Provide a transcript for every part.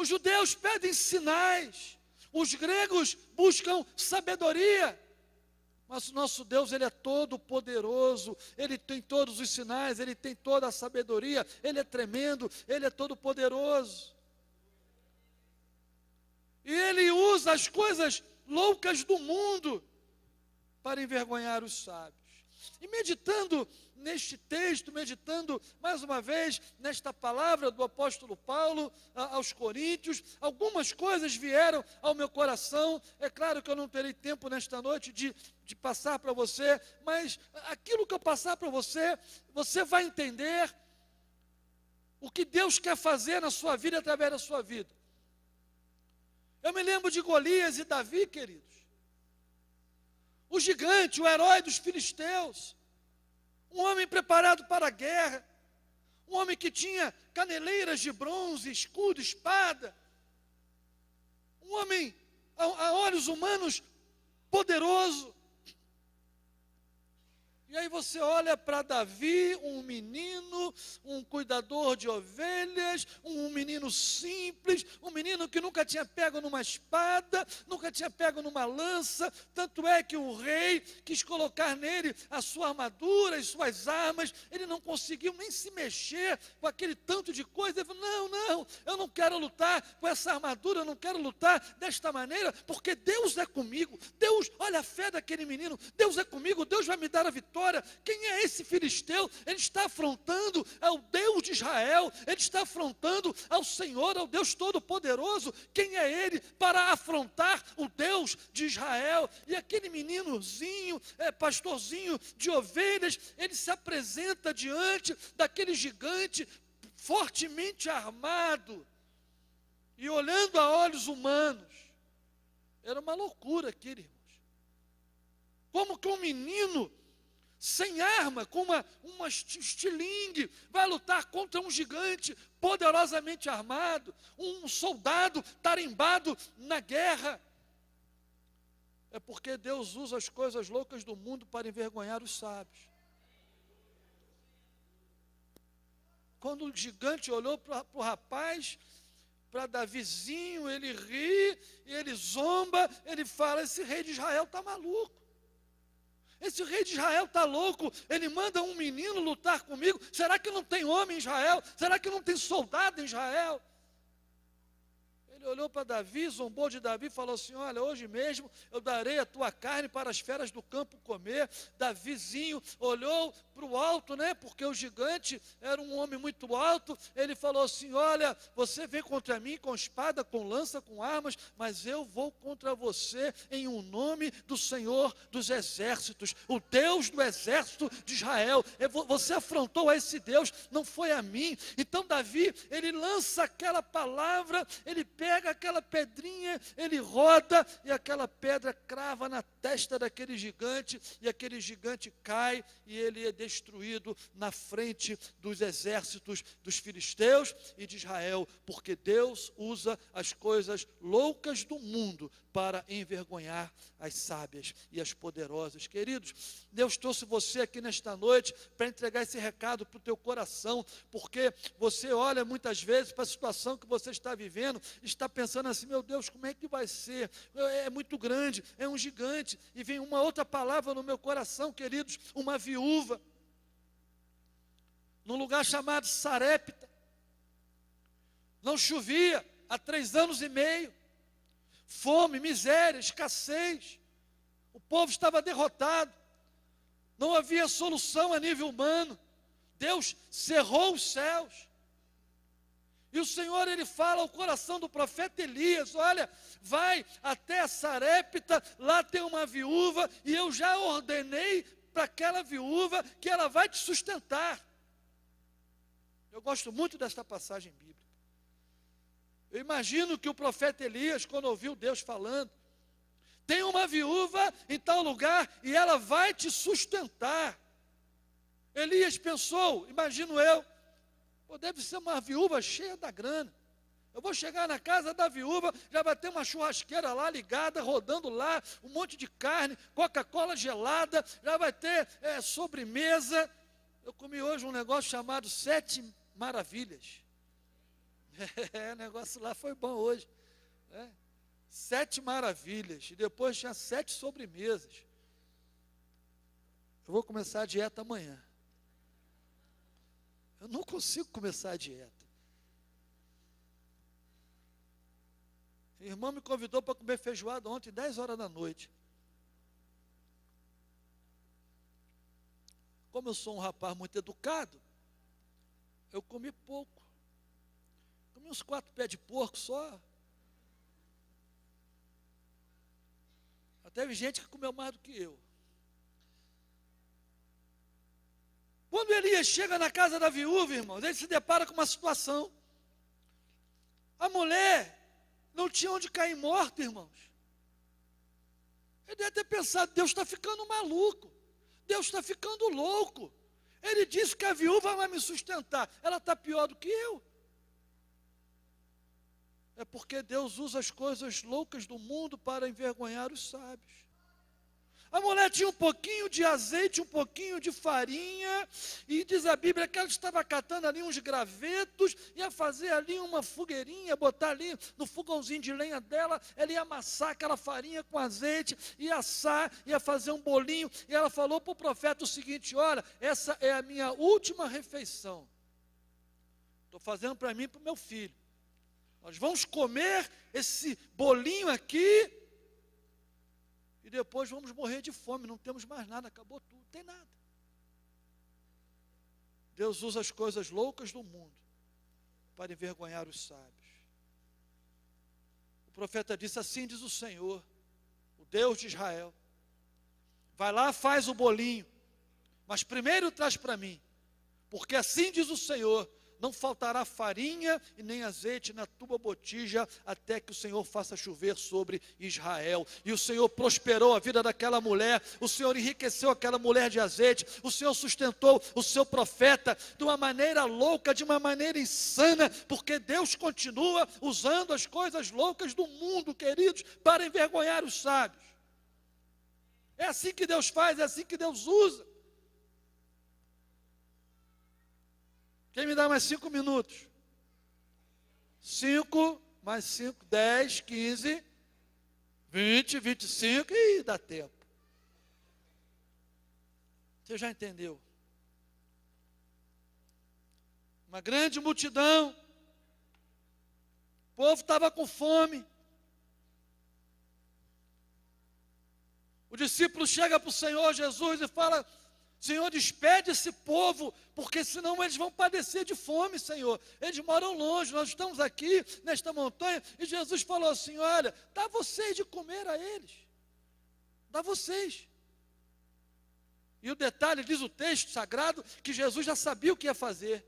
Os judeus pedem sinais, os gregos buscam sabedoria. Mas o nosso Deus, Ele é todo poderoso, Ele tem todos os sinais, Ele tem toda a sabedoria, Ele é tremendo, Ele é todo poderoso. E Ele usa as coisas loucas do mundo para envergonhar os sábios. E meditando neste texto, meditando mais uma vez nesta palavra do apóstolo Paulo aos Coríntios, algumas coisas vieram ao meu coração. É claro que eu não terei tempo nesta noite de passar para você, mas aquilo que eu passar para você, você vai entender o que Deus quer fazer na sua vida através da sua vida. Eu me lembro de Golias e Davi, queridos. O gigante, o herói dos filisteus, um homem preparado para a guerra, um homem que tinha caneleiras de bronze, escudo, espada, um homem a olhos humanos poderoso. E aí você olha para Davi, um menino, um cuidador de ovelhas, um menino simples, um menino que nunca tinha pego numa espada, nunca tinha pego numa lança, tanto é que o rei quis colocar nele a sua armadura, as suas armas, ele não conseguiu nem se mexer com aquele tanto de coisa. Ele falou, não, eu não quero lutar com essa armadura, eu não quero lutar desta maneira, porque Deus é comigo. Deus, olha a fé daquele menino, Deus é comigo, Deus vai me dar a vitória. Quem é esse filisteu? Ele está afrontando ao Deus de Israel, ele está afrontando ao Senhor, ao Deus Todo-Poderoso. Quem é ele para afrontar o Deus de Israel? E aquele meninozinho, pastorzinho de ovelhas, ele se apresenta diante daquele gigante fortemente armado e olhando a olhos humanos. Era uma loucura aquilo, irmãos. Como que um menino sem arma, com uma estilingue, vai lutar contra um gigante poderosamente armado, um soldado tarimbado na guerra? É porque Deus usa as coisas loucas do mundo para envergonhar os sábios. Quando o gigante olhou para o rapaz, para Davizinho, ele ri, e ele zomba, ele fala, esse rei de Israel está maluco. Esse rei de Israel está louco, ele manda um menino lutar comigo. Será que não tem homem em Israel? Será que não tem soldado em Israel? Ele olhou para Davi, zombou de Davi e falou assim, olha, hoje mesmo eu darei a tua carne para as feras do campo comer. Davizinho olhou para o alto, né, porque o gigante era um homem muito alto. Ele falou assim, olha, você vem contra mim com espada, com lança, com armas, mas eu vou contra você em um nome do Senhor dos exércitos, o Deus do exército de Israel. Você afrontou a esse Deus, não foi a mim. Então Davi, ele lança aquela palavra, ele pega aquela pedrinha, ele roda e aquela pedra crava na testa daquele gigante e aquele gigante cai e ele é destruído na frente dos exércitos dos filisteus e de Israel, porque Deus usa as coisas loucas do mundo para envergonhar as sábias e as poderosas. Queridos, Deus trouxe você aqui nesta noite para entregar esse recado para o teu coração, porque você olha muitas vezes para a situação que você está vivendo, está pensando assim, meu Deus, como é que vai ser? É muito grande, é um gigante, e vem uma outra palavra no meu coração, queridos, uma viúva, num lugar chamado Sarepta, não chovia há 3 anos e meio, fome, miséria, escassez, o povo estava derrotado, não havia solução a nível humano, Deus cerrou os céus, e o Senhor, Ele fala ao coração do profeta Elias, olha, vai até Sarepta, lá tem uma viúva, e eu já ordenei para aquela viúva que ela vai te sustentar. Eu gosto muito desta passagem bíblica. Eu imagino que o profeta Elias, quando ouviu Deus falando, tem uma viúva em tal lugar e ela vai te sustentar. Elias pensou, imagino eu, deve ser uma viúva cheia da grana. Eu vou chegar na casa da viúva, já vai ter uma churrasqueira lá ligada, rodando lá, um monte de carne, Coca-Cola gelada, já vai ter sobremesa. Eu comi hoje um negócio chamado 7 maravilhas. O negócio lá foi bom hoje. Né? 7 maravilhas. E depois tinha 7 sobremesas. Eu vou começar a dieta amanhã. Eu não consigo começar a dieta. O irmão me convidou para comer feijoada ontem, 10 horas da noite. Como eu sou um rapaz muito educado, eu comi pouco. Comi uns 4 pés de porco só. Teve gente que comeu mais do que eu. Quando Elias chega na casa da viúva, irmãos, ele se depara com uma situação. A mulher não tinha onde cair morta, irmãos. Ele deve ter pensado, Deus está ficando maluco. Deus está ficando louco. Ele disse que a viúva vai me sustentar. Ela está pior do que eu. É porque Deus usa as coisas loucas do mundo para envergonhar os sábios. A mulher tinha um pouquinho de azeite, um pouquinho de farinha, e diz a Bíblia que ela estava catando ali uns gravetos, ia fazer ali uma fogueirinha, botar ali no fogãozinho de lenha dela, ela ia amassar aquela farinha com azeite, ia assar, ia fazer um bolinho, e ela falou para o profeta o seguinte: olha, essa é a minha última refeição, estou fazendo para mim e para o meu filho, nós vamos comer esse bolinho aqui, e depois vamos morrer de fome, não temos mais nada, acabou tudo, não tem nada. Deus usa as coisas loucas do mundo para envergonhar os sábios. O profeta disse: assim diz o Senhor, o Deus de Israel, vai lá, faz o bolinho, mas primeiro traz para mim, porque assim diz o Senhor, não faltará farinha e nem azeite na tua botija, até que o Senhor faça chover sobre Israel. E o Senhor prosperou a vida daquela mulher, o Senhor enriqueceu aquela mulher de azeite, o Senhor sustentou o seu profeta de uma maneira louca, de uma maneira insana, porque Deus continua usando as coisas loucas do mundo, queridos, para envergonhar os sábios. É assim que Deus faz, é assim que Deus usa. Quem me dá mais 5 minutos? 5, mais 5, 10, 15, 20, 25, e dá tempo. Você já entendeu? Uma grande multidão, o povo estava com fome. O discípulo chega para o Senhor Jesus e fala: Senhor, despede esse povo, porque senão eles vão padecer de fome, Senhor. Eles moram longe, nós estamos aqui nesta montanha. E Jesus falou assim: olha, dá vocês de comer a eles. Dá vocês. E o detalhe, diz o texto sagrado, que Jesus já sabia o que ia fazer.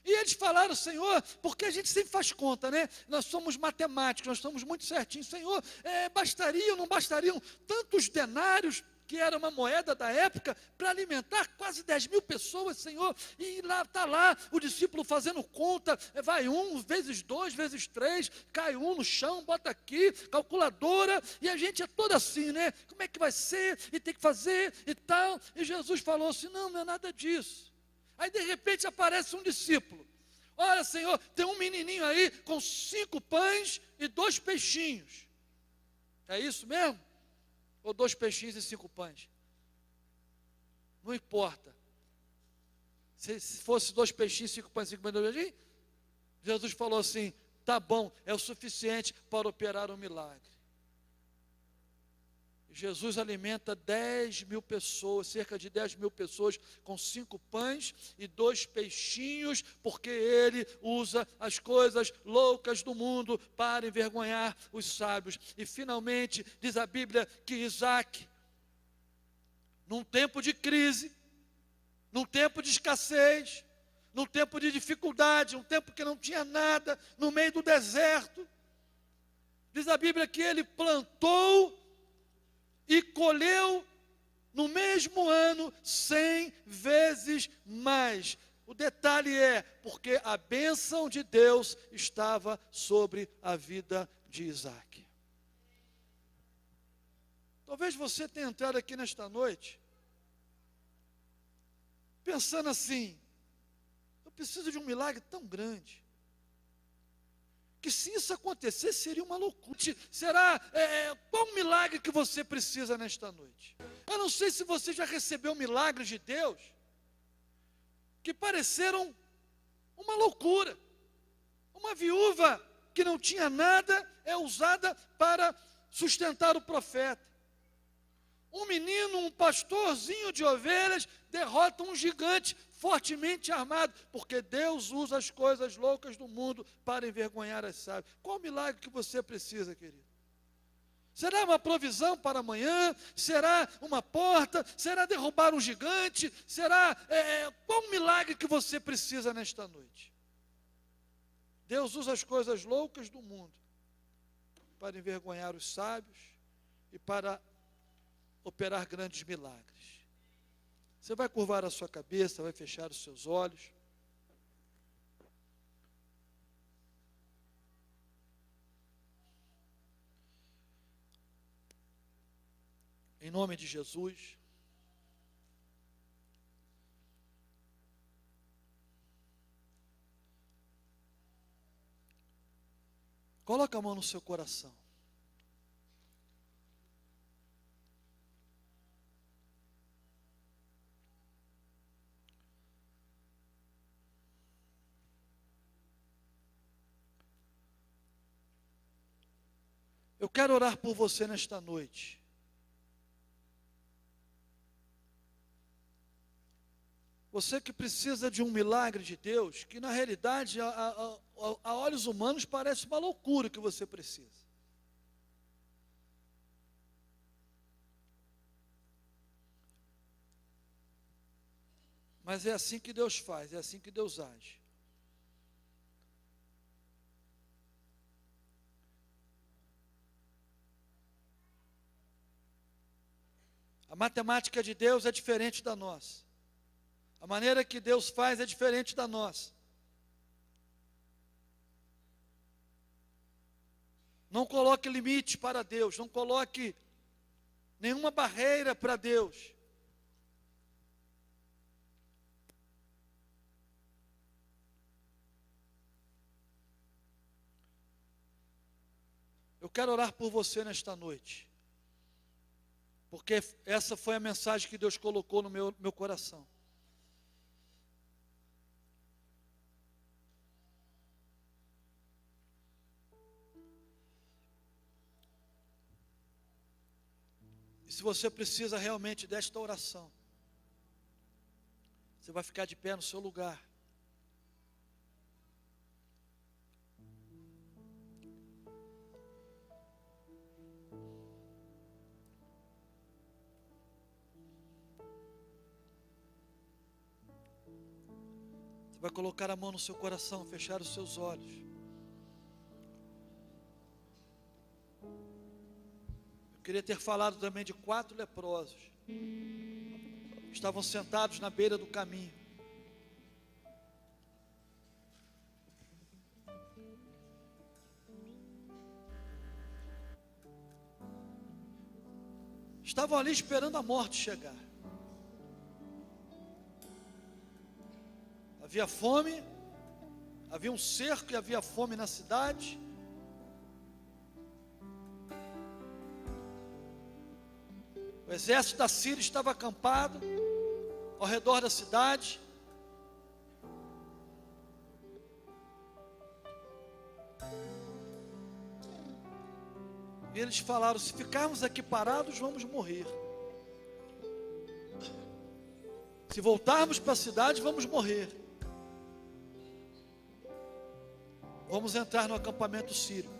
E eles falaram: Senhor, porque a gente sempre faz conta, né? Nós somos matemáticos, nós estamos muito certinhos. Senhor, bastariam, não bastariam tantos denários, que era uma moeda da época, para alimentar quase 10 mil pessoas, Senhor. E lá está lá o discípulo fazendo conta, vai 1 vezes 2 vezes 3, cai 1 no chão, bota aqui, calculadora, e a gente é todo assim, né? Como é que vai ser? E tem que fazer e tal. E Jesus falou assim: não, não é nada disso. Aí de repente aparece um discípulo: olha, Senhor, tem um menininho aí com 5 pães e 2 peixinhos. É isso mesmo? Ou 2 peixinhos e 5 pães? Não importa. Se fosse 2 peixinhos, 5 pães, 5 pães, Jesus falou assim: tá bom, é o suficiente para operar um milagre. Jesus alimenta 10 mil pessoas, cerca de 10 mil pessoas, com 5 pães e 2 peixinhos, porque Ele usa as coisas loucas do mundo para envergonhar os sábios. E finalmente, diz a Bíblia que Isaac, num tempo de crise, num tempo de escassez, num tempo de dificuldade, um tempo que não tinha nada, no meio do deserto, diz a Bíblia que ele plantou e colheu no mesmo ano 100 vezes mais. O detalhe é, porque a bênção de Deus estava sobre a vida de Isaac. Talvez você tenha entrado aqui nesta noite pensando assim: eu preciso de um milagre tão grande, que se isso acontecer, seria uma loucura. Qual o milagre que você precisa nesta noite? Eu não sei se você já recebeu milagres de Deus, que pareceram uma loucura. Uma viúva que não tinha nada é usada para sustentar o profeta. Um menino, um pastorzinho de ovelhas, derrota um gigante fortemente armado, porque Deus usa as coisas loucas do mundo para envergonhar as sábias. Qual o milagre que você precisa, querido? Será uma provisão para amanhã? Será uma porta? Será derrubar um gigante? Qual o milagre que você precisa nesta noite? Deus usa as coisas loucas do mundo para envergonhar os sábios e para operar grandes milagres. Você vai curvar a sua cabeça, vai fechar os seus olhos. Em nome de Jesus. Coloca a mão no seu coração. Eu quero orar por você nesta noite. Você que precisa de um milagre de Deus, que na realidade, a olhos humanos, parece uma loucura que você precisa. Mas é assim que Deus faz, é assim que Deus age. A matemática de Deus é diferente da nossa. A maneira que Deus faz é diferente da nossa. Não coloque limite para Deus, não coloque nenhuma barreira para Deus. Eu quero orar por você nesta noite, porque essa foi a mensagem que Deus colocou no meu coração. E se você precisa realmente desta oração, você vai ficar de pé no seu lugar. Você vai colocar a mão no seu coração, fechar os seus olhos. Queria ter falado também de 4 leprosos. Estavam sentados na beira do caminho. Estavam ali esperando a morte chegar. Havia fome, havia um cerco e havia fome na cidade. O exército da Síria estava acampado ao redor da cidade. E eles falaram: se ficarmos aqui parados, vamos morrer. Se voltarmos para a cidade, vamos morrer. Vamos entrar no acampamento sírio.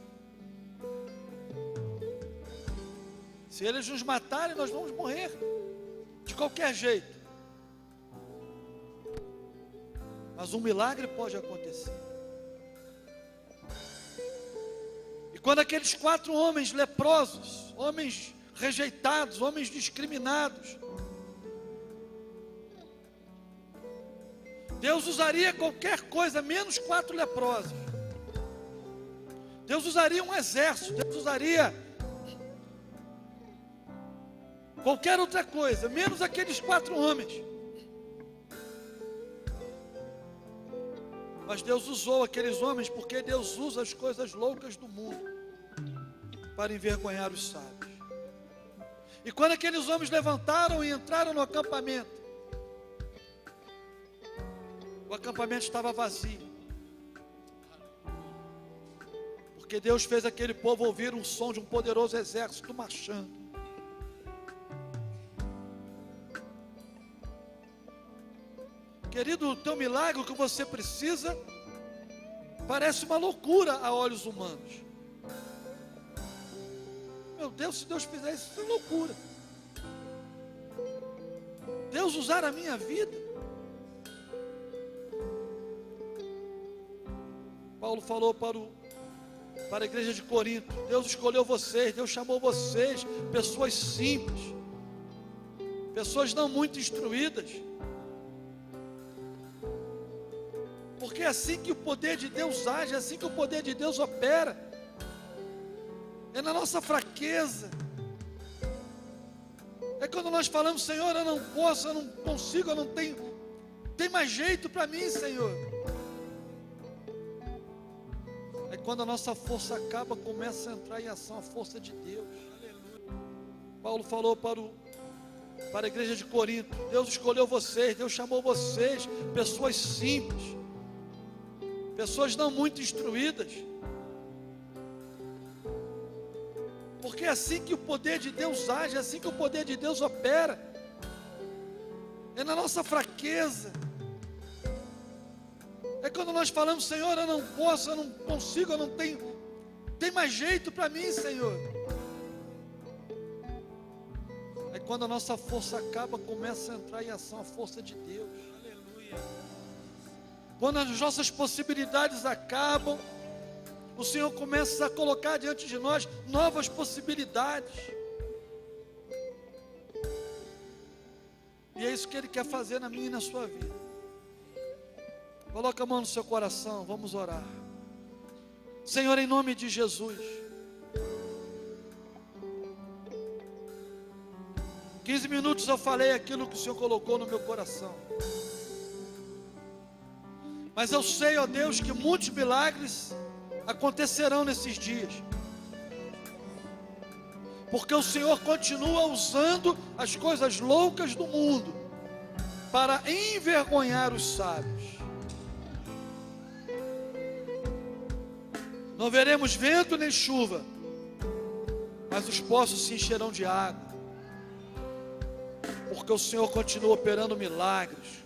Se eles nos matarem, nós vamos morrer de qualquer jeito. Mas um milagre pode acontecer. E quando aqueles 4 homens leprosos, homens rejeitados, homens discriminados, Deus usaria qualquer coisa, menos 4 leprosos. Deus usaria um exército, Deus usaria qualquer outra coisa, menos aqueles 4 homens. Mas Deus usou aqueles homens porque Deus usa as coisas loucas do mundo para envergonhar os sábios. E quando aqueles homens levantaram e entraram no acampamento, o acampamento estava vazio. Porque Deus fez aquele povo ouvir um som de um poderoso exército marchando. Querido, o teu milagre, o que você precisa, parece uma loucura a olhos humanos. Meu Deus, se Deus fizer isso, isso é loucura. Deus usar a minha vida. Paulo falou para a igreja de Corinto: Deus escolheu vocês, Deus chamou vocês, pessoas simples, pessoas não muito instruídas, porque é assim que o poder de Deus age, é assim que o poder de Deus opera, é na nossa fraqueza, é quando nós falamos: Senhor, eu não posso, eu não consigo, eu não tenho, tem mais jeito para mim, Senhor. É quando a nossa força acaba, começa a entrar em ação a força de Deus. Paulo falou para a igreja de Corinto: Deus escolheu vocês, Deus chamou vocês, pessoas simples, pessoas não muito instruídas, porque é assim que o poder de Deus age, é assim que o poder de Deus opera, é na nossa fraqueza, é quando nós falamos: Senhor, eu não posso, eu não consigo, eu não tenho, tem mais jeito para mim, Senhor. É quando a nossa força acaba, começa a entrar em ação a força de Deus. Aleluia. Quando as nossas possibilidades acabam, o Senhor começa a colocar diante de nós novas possibilidades. E é isso que Ele quer fazer na minha e na sua vida. Coloca a mão no seu coração, vamos orar. Senhor, em nome de Jesus, 15 minutos eu falei aquilo que o Senhor colocou no meu coração. Mas eu sei, ó Deus, que muitos milagres acontecerão nesses dias, porque o Senhor continua usando as coisas loucas do mundo para envergonhar os sábios. Não veremos vento nem chuva, mas os poços se encherão de água, porque o Senhor continua operando milagres.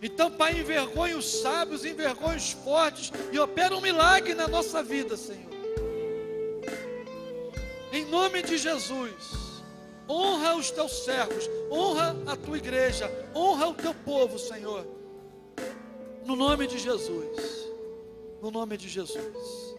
Então, Pai, envergonhe os sábios, envergonhe os fortes e opera um milagre na nossa vida, Senhor. Em nome de Jesus, honra os teus servos, honra a tua igreja, honra o teu povo, Senhor. No nome de Jesus, no nome de Jesus.